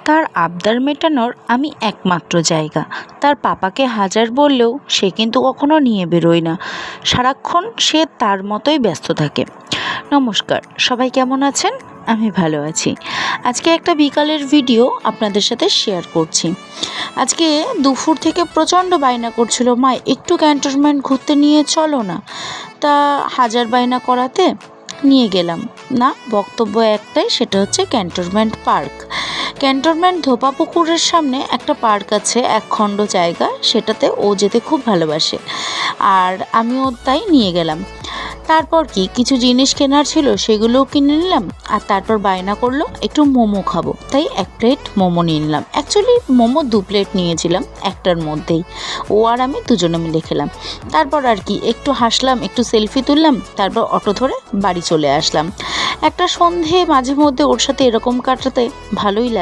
তার আবদার মেটানোর আমি একমাত্র জায়গা। তার পাপাকে হাজার বললেও সে কিন্তু কখনো নিয়ে বেরোয় না, সারাক্ষণ সে তার মতোই ব্যস্ত থাকে। নমস্কার, সবাই কেমন আছেন? আমি ভালো আছি। আজকে একটা বিকালের ভিডিও আপনাদের সাথে শেয়ার করছি। আজকে দুপুর থেকে প্রচণ্ড বায়না করছিল, মা একটু ক্যান্টনমেন্ট ঘুরতে নিয়ে চলো না। তা হাজার বায়না করাতে নিয়ে গেলাম। না, বক্তব্য একটাই, সেটা হচ্ছে ক্যান্টনমেন্ট পার্ক। ক্যান্টনমেন্ট ধোপা পুকুরের সামনে একটা পার্ক আছে, একখণ্ড জায়গা, সেটাতে ও যেতে খুব ভালোবাসে, আর আমিও তাই নিয়ে গেলাম। তারপর কিছু জিনিস কেনার ছিল, সেগুলোও কিনে নিলাম। আর তারপর বায়না করলো একটু মোমো খাবো, তাই 1 প্লেট মোমো নিয়ে নিলাম। অ্যাকচুয়ালি মোমো 2 প্লেট নিয়েছিলাম, একটার মধ্যেই। ও আর আমি দুজনে মিলে খেলাম। তারপর একটু হাসলাম, একটু সেলফি তুললাম, তারপর অটো ধরে বাড়ি চলে আসলাম। একটা সন্ধে মাঝে মধ্যে ওর সাথে এরকম কাটাতে ভালোই লাগে।